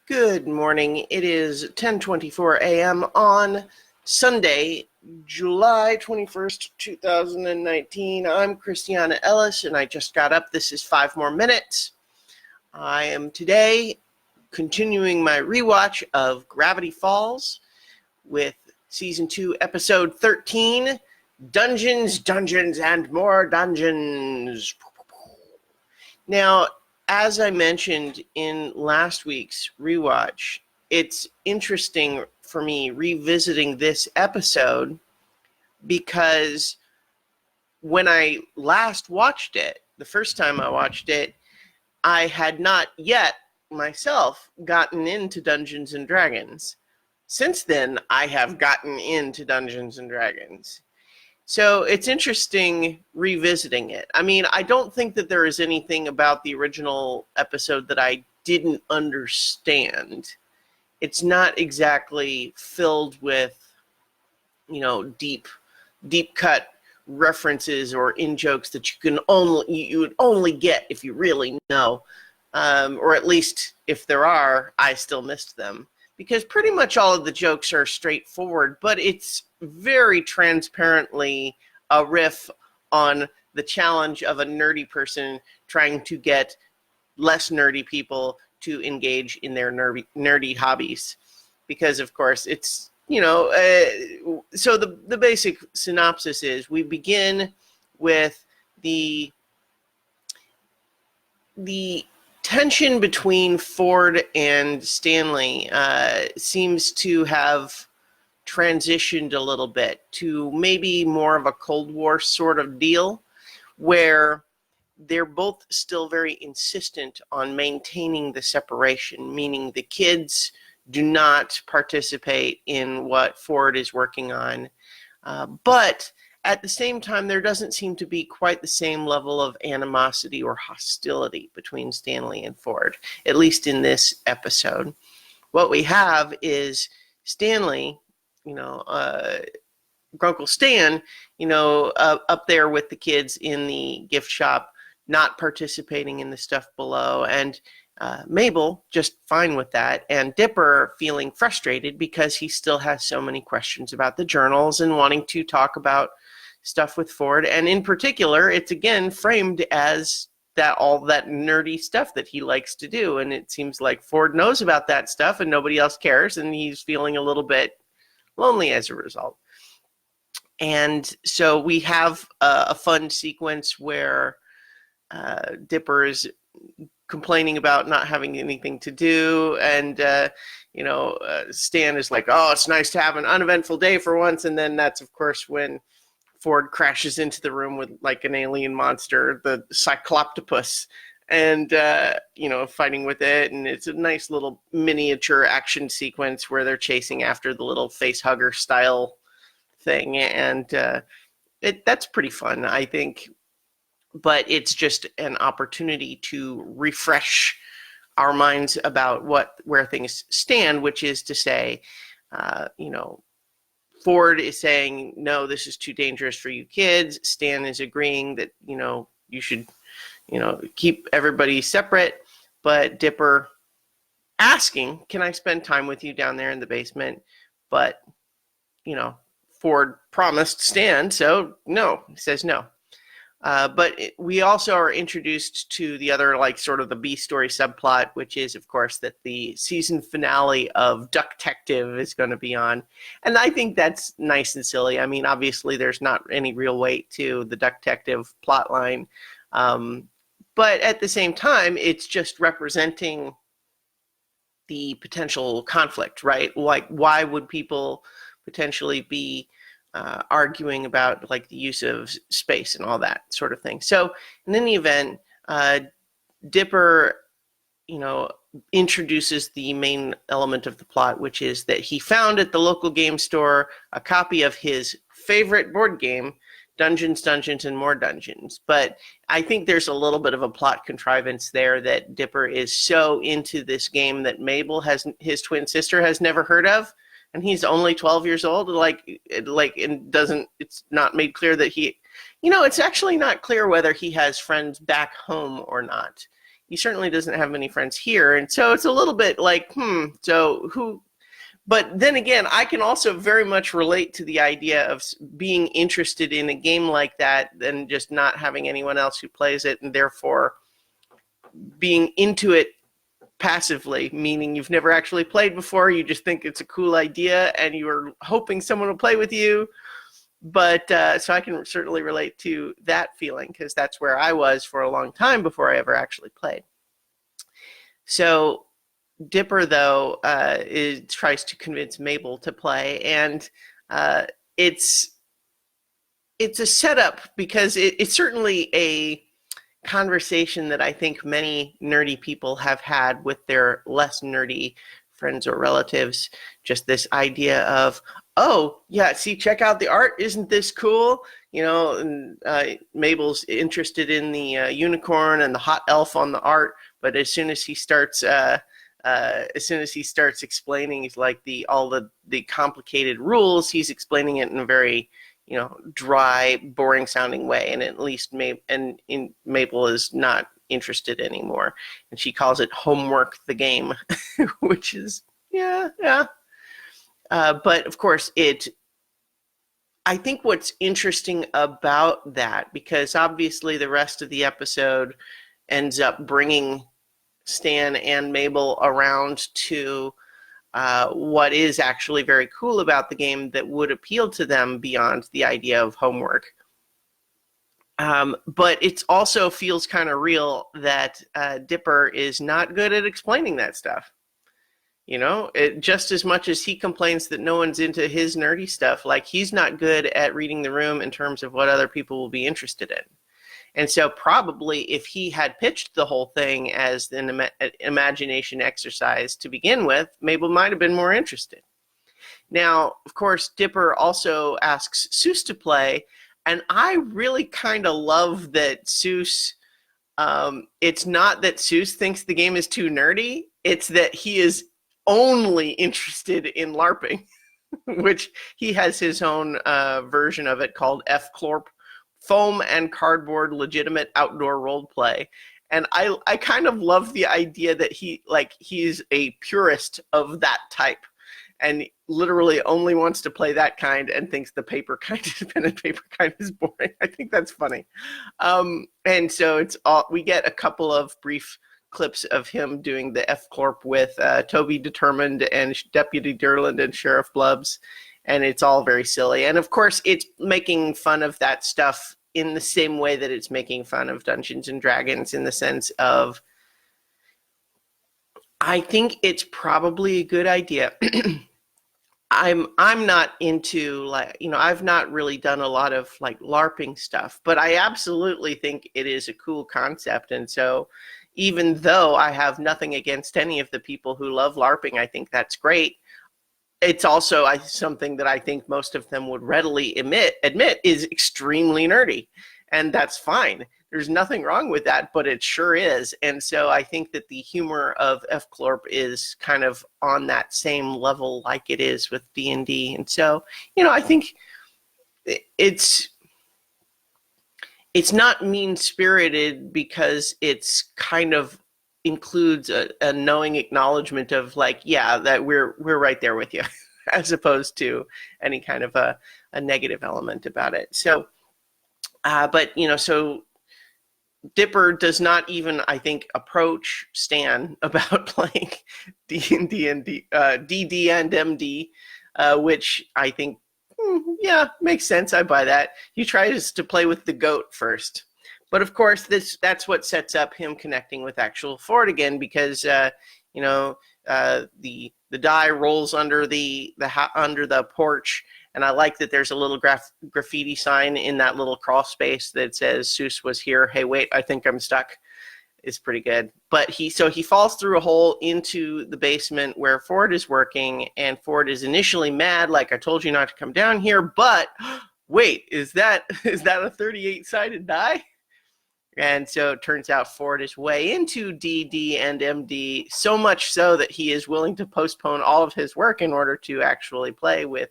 Good morning. It is 10:24 a.m. on Sunday, July 21st, 2019. I'm Christiana Ellis, and I just got up. This is 5 more minutes. I am today continuing my rewatch of Gravity Falls with Season 2, Episode 13, Dungeons, Dungeons, and More Dungeons. Now, as I mentioned in last week's rewatch, it's interesting for me revisiting this episode because when I last watched it, the first time I watched it, I had not yet myself gotten into Dungeons and Dragons. Since then, I have gotten into Dungeons and Dragons. So it's interesting revisiting it. I mean, I don't think that there is anything about the original episode that I didn't understand. It's not exactly filled with, deep cut references or in-jokes that you would only get if you really know. Or at least if there are, I still missed them. Because pretty much all of the jokes are straightforward, but it's very transparently a riff on the challenge of a nerdy person trying to get less nerdy people to engage in their nerdy hobbies. Because, of course, it's, so the basic synopsis is we begin with the tension between Ford and Stanley seems to have transitioned a little bit to maybe more of a Cold War sort of deal, where they're both still very insistent on maintaining the separation, meaning the kids do not participate in what Ford is working on. But at the same time, there doesn't seem to be quite the same level of animosity or hostility between Stanley and Ford, at least in this episode. What we have is Stanley, Grunkle Stan, up there with the kids in the gift shop, not participating in the stuff below, and Mabel just fine with that, and Dipper feeling frustrated because he still has so many questions about the journals and wanting to talk about stuff with Ford. And in particular, it's again framed as all that nerdy stuff that he likes to do, and it seems like Ford knows about that stuff and nobody else cares, and he's feeling a little bit lonely as a result. And so we have a fun sequence where Dipper is complaining about not having anything to do, and Stan is like, oh, it's nice to have an uneventful day for once. And then that's, of course, when Ford crashes into the room with like an alien monster, the Cycloptopus, and fighting with it. And it's a nice little miniature action sequence where they're chasing after the little face hugger style thing, and that's pretty fun, I think. But it's just an opportunity to refresh our minds about where things stand, which is to say, Ford is saying, no, this is too dangerous for you kids. Stan is agreeing that, you should, keep everybody separate. But Dipper asking, can I spend time with you down there in the basement? But, Ford promised Stan, so no, he says no. But we also are introduced to the other, sort of the B-story subplot, which is, of course, that the season finale of Ducktective is going to be on. And I think that's nice and silly. I mean, obviously, there's not any real weight to the Ducktective plotline. But at the same time, it's just representing the potential conflict, right? Like, why would people potentially be arguing about the use of space and all that sort of thing. So in any event, Dipper, introduces the main element of the plot, which is that he found at the local game store a copy of his favorite board game, Dungeons, Dungeons, and More Dungeons. But I think there's a little bit of a plot contrivance there that Dipper is so into this game that Mabel, his twin sister, has never heard of. And he's only 12 years old, it's not made clear that it's actually not clear whether he has friends back home or not. he certainly doesn't have many friends here. And so it's a little bit like, so who? But then again, I can also very much relate to the idea of being interested in a game like that and just not having anyone else who plays it, and therefore being into it passively, meaning you've never actually played before, you just think it's a cool idea and you are hoping someone will play with you. But so I can certainly relate to that feeling, because that's where I was for a long time before I ever actually played. So Dipper, though, tries to convince Mabel to play, and it's a setup, because it's certainly a conversation that I think many nerdy people have had with their less nerdy friends or relatives. Just this idea of, oh, yeah, see, check out the art. Isn't this cool? You know, and Mabel's interested in the unicorn and the hot elf on the art, but as soon as he starts explaining like all the complicated rules, he's explaining it in a very, you know, dry, boring sounding way, and at least Mabel is not interested anymore, and she calls it Homework the Game, which is yeah. But of course, I think what's interesting about that, because obviously the rest of the episode ends up bringing Stan and Mabel around to what is actually very cool about the game that would appeal to them beyond the idea of homework. But it also feels kind of real that Dipper is not good at explaining that stuff. You know, just as much as he complains that no one's into his nerdy stuff, like he's not good at reading the room in terms of what other people will be interested in. And so probably if he had pitched the whole thing as an imagination exercise to begin with, Mabel might have been more interested. Now, of course, Dipper also asks Seuss to play, and I really kind of love that Seuss, it's not that Seuss thinks the game is too nerdy, it's that he is only interested in LARPing, which he has his own version of it called F-Clorp, Foam and Cardboard Legitimate Outdoor Role Play. And I kind of love the idea that he's a purist of that type and literally only wants to play that kind and thinks the pen and paper kind is boring. I think that's funny. And so we get a couple of brief clips of him doing the F-Clorp with Toby Determined and Deputy Durland and Sheriff Blubbs, and it's all very silly. And of course, it's making fun of that stuff in the same way that it's making fun of Dungeons and Dragons, in the sense of, I think it's probably a good idea. I'm not into, like, you know, I've not really done a lot of like LARPing stuff, but I absolutely think it is a cool concept. And so even though I have nothing against any of the people who love LARPing, I think that's great. It's also something that I think most of them would readily admit is extremely nerdy, and that's fine. There's nothing wrong with that, but it sure is. And so I think that the humor of F-Clorp is kind of on that same level like it is with D&D. And so, you know, I think it's not mean-spirited, because it's kind of includes a knowing acknowledgement of, like, yeah, that we're right there with you, as opposed to any kind of a negative element about it. So, but, you know, so Dipper does not even, I think, approach Stan about playing D&D and DD and MD, which I think, yeah, makes sense. I buy that. He tries to play with the goat first. But of course, that's what sets up him connecting with actual Ford again, because you know, the die rolls under the porch, and I like that there's a little graffiti sign in that little crawl space that says Seuss was here. Hey, wait, I think I'm stuck. It's pretty good. But he falls through a hole into the basement where Ford is working, and Ford is initially mad, like, I told you not to come down here. But wait, is that a 38-sided die? And so it turns out Ford is way into DD and MD, so much so that he is willing to postpone all of his work in order to actually play with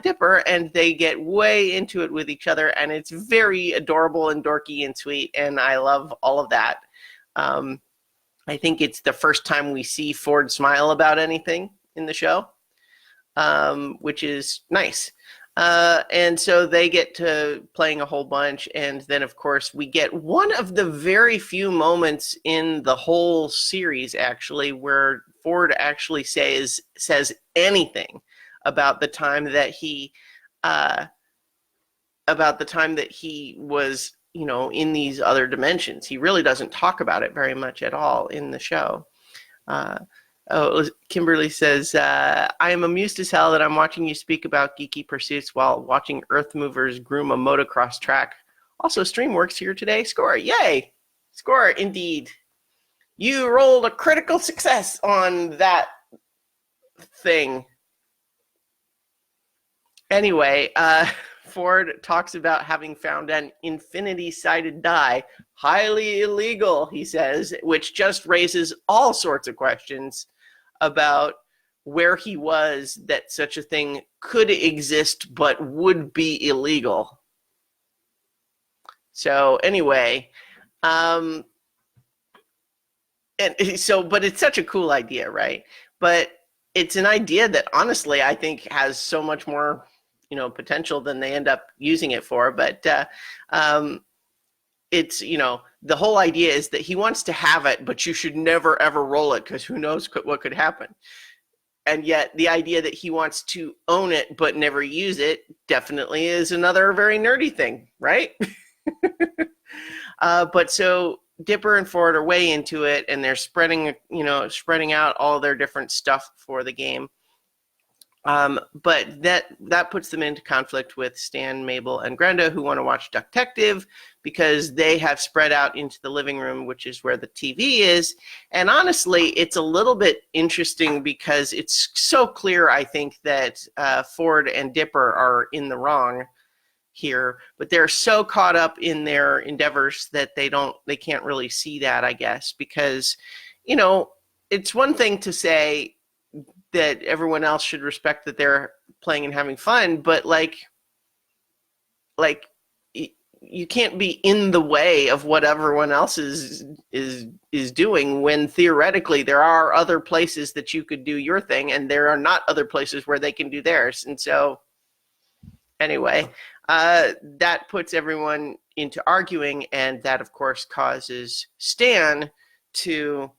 Dipper, and they get way into it with each other, and it's very adorable and dorky and sweet, and I love all of that. I think it's the first time we see Ford smile about anything in the show, which is nice. And so they get to playing a whole bunch. And then, of course, we get one of the very few moments in the whole series, actually, where Ford actually says anything about the time that he was, in these other dimensions. He really doesn't talk about it very much at all in the show. Kimberly says, I am amused as hell that I'm watching you speak about geeky pursuits while watching Earth Movers groom a motocross track. Also, Streamworks here today. Score. Yay! Score, indeed. You rolled a critical success on that thing. Anyway, Ford talks about having found an infinity-sided die. Highly illegal, he says, which just raises all sorts of questions about where he was that such a thing could exist but would be illegal. So anyway, but it's such a cool idea, right? But it's an idea that honestly I think has so much more potential than they end up using it for. But it's, the whole idea is that he wants to have it, but you should never ever roll it because who knows what could happen. And yet the idea that he wants to own it but never use it definitely is another very nerdy thing, right? But so Dipper and Ford are way into it, and they're spreading out all their different stuff for the game. But that puts them into conflict with Stan, Mabel, and Grenda, who want to watch Ducktective because they have spread out into the living room, which is where the TV is. And honestly, it's a little bit interesting because it's so clear, I think, that Ford and Dipper are in the wrong here, but they're so caught up in their endeavors that they can't really see that, I guess, because, it's one thing to say that everyone else should respect that they're playing and having fun, but like you can't be in the way of what everyone else is doing when theoretically there are other places that you could do your thing and there are not other places where they can do theirs. And so anyway, that puts everyone into arguing, and that of course causes Stan to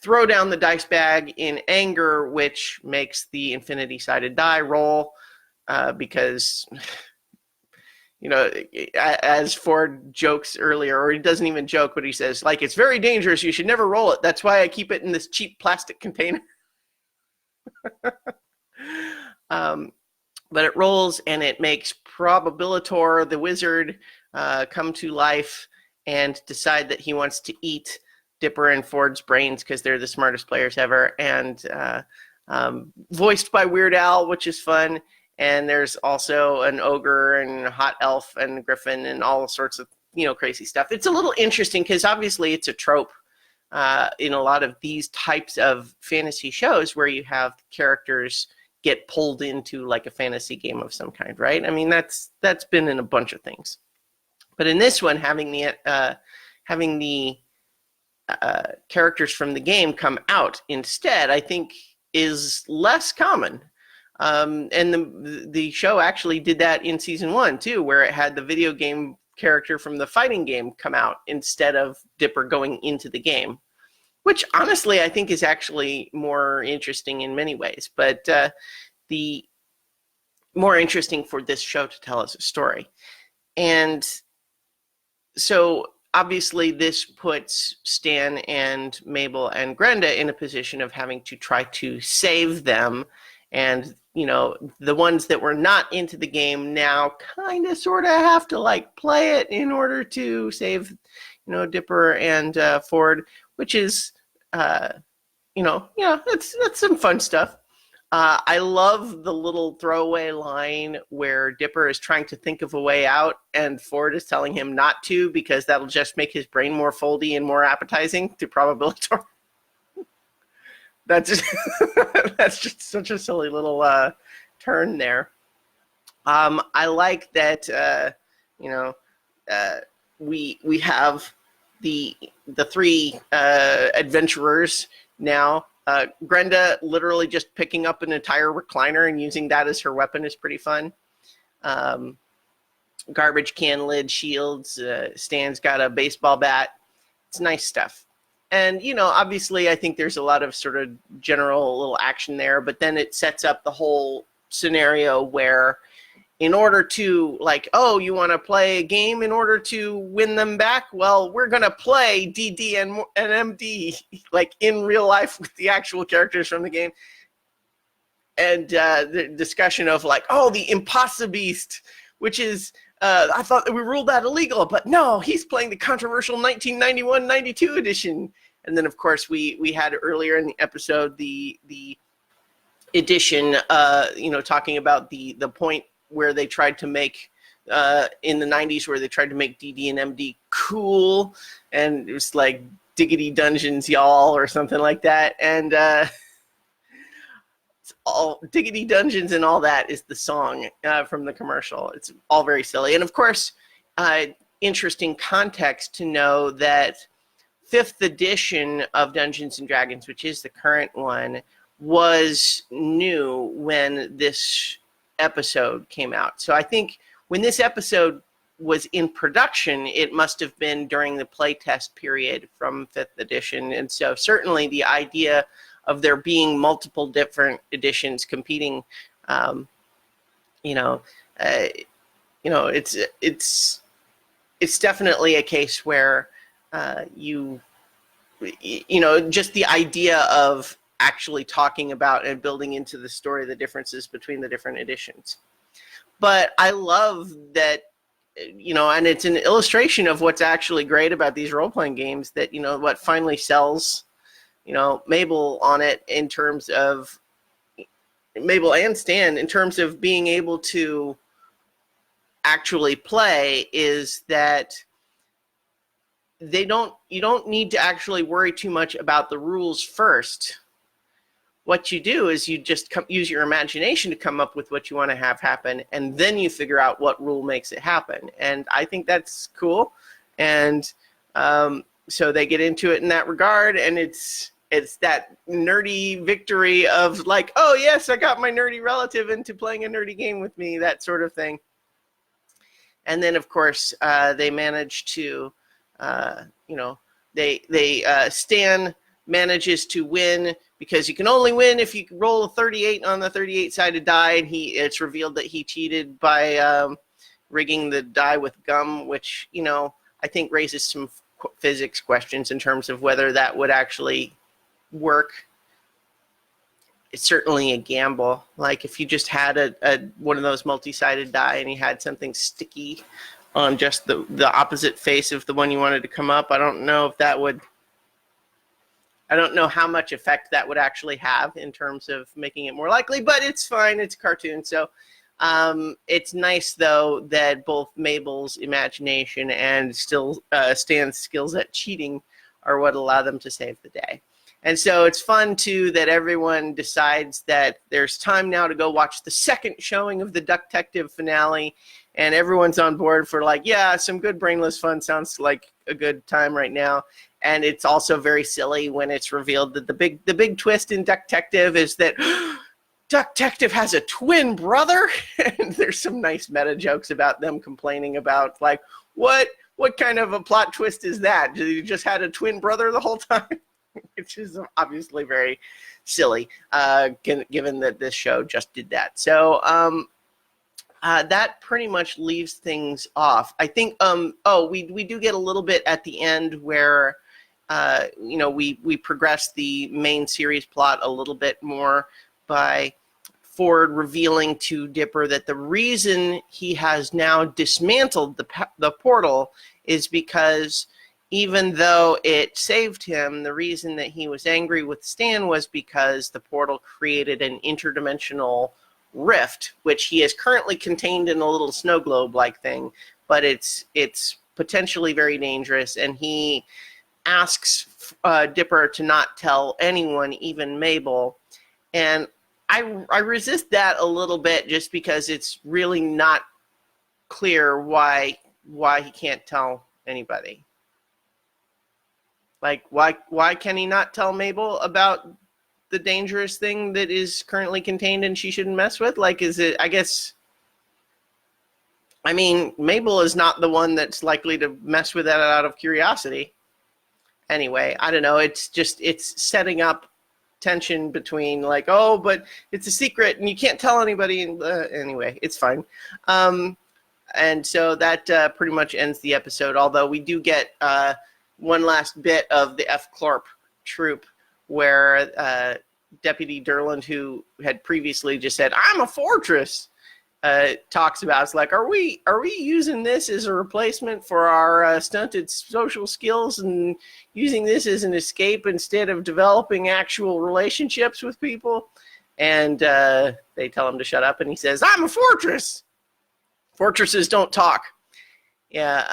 throw down the dice bag in anger, which makes the infinity-sided die roll because, as Ford jokes earlier, or he doesn't even joke, but he says, like, it's very dangerous. You should never roll it. That's why I keep it in this cheap plastic container. But it rolls, and it makes Probabilitor, the wizard, come to life and decide that he wants to eat Dipper and Ford's brains because they're the smartest players ever, and voiced by Weird Al, which is fun. And there's also an ogre and a hot elf and griffin and all sorts of crazy stuff. It's a little interesting because obviously it's a trope in a lot of these types of fantasy shows where you have characters get pulled into like a fantasy game of some kind, right? I mean, that's been in a bunch of things, but in this one, having the characters from the game come out instead, I think, is less common. And the show actually did that in season 1 too, where it had the video game character from the fighting game come out instead of Dipper going into the game, which honestly I think is actually more interesting in many ways. But the more interesting for this show to tell us a story. And so obviously this puts Stan and Mabel and Grenda in a position of having to try to save them. And, the ones that were not into the game now kind of sort of have to like play it in order to save, Dipper and Ford, which is, that's some fun stuff. I love the little throwaway line where Dipper is trying to think of a way out and Ford is telling him not to because that'll just make his brain more foldy and more appetizing to Probabilitor. That's just such a silly little turn there. I like that we have the three adventurers now. Grenda literally just picking up an entire recliner and using that as her weapon is pretty fun. Garbage can lid shields. Stan's got a baseball bat. It's nice stuff. And, obviously I think there's a lot of sort of general little action there, but then it sets up the whole scenario where in order to, like, oh, you want to play a game in order to win them back? Well, we're going to play DD and MD, like, in real life with the actual characters from the game. And the discussion of, like, oh, the Impossibeast, which is, I thought that we ruled that illegal, but no, he's playing the controversial 1991-92 edition. And then, of course, we had earlier in the episode the edition, talking about the point where they tried to make, in the 90s, where they tried to make DD and MD cool, and it was like Diggity Dungeons, y'all, or something like that. And it's all Diggity Dungeons and all that is the song from the commercial. It's all very silly. And of course, interesting context to know that 5th edition of Dungeons and Dragons, which is the current one, was new when this episode came out. So I think when this episode was in production, it must have been during the playtest period from 5th edition. And so certainly the idea of there being multiple different editions competing, it's definitely a case where just the idea of actually talking about and building into the story the differences between the different editions. But I love that, and it's an illustration of what's actually great about these role-playing games, that, what finally sells, Mabel on it in terms of, Mabel and Stan, in terms of being able to actually play, is that you don't need to actually worry too much about the rules first. What you do is you just use your imagination to come up with what you want to have happen, and then you figure out what rule makes it happen. And I think that's cool. And so they get into it in that regard, and it's that nerdy victory of, like, oh yes, I got my nerdy relative into playing a nerdy game with me, that sort of thing. And then of course they manage to, Stan manages to win, because you can only win if you roll a 38 on the 38-sided die, and it's revealed that he cheated by rigging the die with gum, which, I think raises some physics questions in terms of whether that would actually work. It's certainly a gamble. Like, if you just had one of those multi-sided die and you had something sticky on just the opposite face of the one you wanted to come up, I don't know how much effect that would actually have in terms of making it more likely, but it's fine. It's a cartoon. So it's nice, though, that both Mabel's imagination and still Stan's skills at cheating are what allow them to save the day. And so it's fun, too, that everyone decides that there's time now to go watch the second showing of the Ducktective finale, and everyone's on board for, like, yeah, some good brainless fun sounds like a good time right now. And it's also very silly when it's revealed that the big twist in Ducktective is that Ducktective has a twin brother. And there's some nice meta jokes about them complaining about, like, what kind of a plot twist is that? Did you just had a twin brother the whole time? Which is obviously very silly, given that this show just did that. So that pretty much leaves things off. I think, we do get a little bit at the end where, we progress the main series plot a little bit more by Ford revealing to Dipper that the reason he has now dismantled the portal is because, even though it saved him, the reason that he was angry with Stan was because the portal created an interdimensional rift, which he is currently contained in a little snow globe-like thing, but it's potentially very dangerous, and he asks Dipper to not tell anyone, even Mabel. And I resist that a little bit, just because it's really not clear why he can't tell anybody. Like, why can he not tell Mabel about the dangerous thing that is currently contained and she shouldn't mess with? Like, is it, I guess, I mean, Mabel is not the one that's likely to mess with that out of curiosity. Anyway, I don't know. It's setting up tension between like, oh, but it's a secret and you can't tell anybody. And anyway, it's fine. And so that pretty much ends the episode. Although we do get one last bit of the F. Clarp troop where Deputy Durland, who had previously just said, "I'm a fortress," talks about, it's like, are we using this as a replacement for our stunted social skills and using this as an escape instead of developing actual relationships with people? And they tell him to shut up, and he says, "I'm a fortress. Fortresses don't talk." Yeah.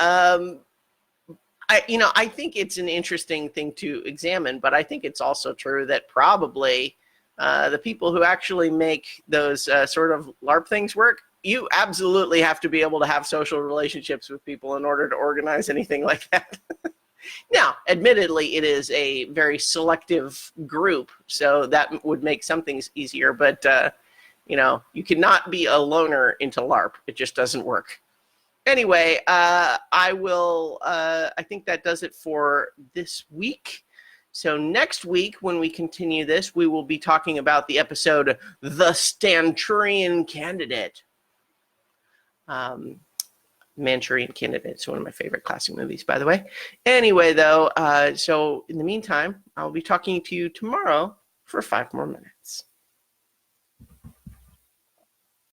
I think it's an interesting thing to examine, but I think it's also true that probably the people who actually make those sort of LARP things work, you absolutely have to be able to have social relationships with people in order to organize anything like that. Now, admittedly, it is a very selective group, so that would make some things easier, but, you cannot be a loner into LARP. It just doesn't work. Anyway, I think that does it for this week. So next week, when we continue this, we will be talking about the episode, The Stanchurian Candidate. Manchurian Candidate is one of my favorite classic movies, by the way. Anyway, though, so in the meantime, I'll be talking to you tomorrow for 5 more minutes.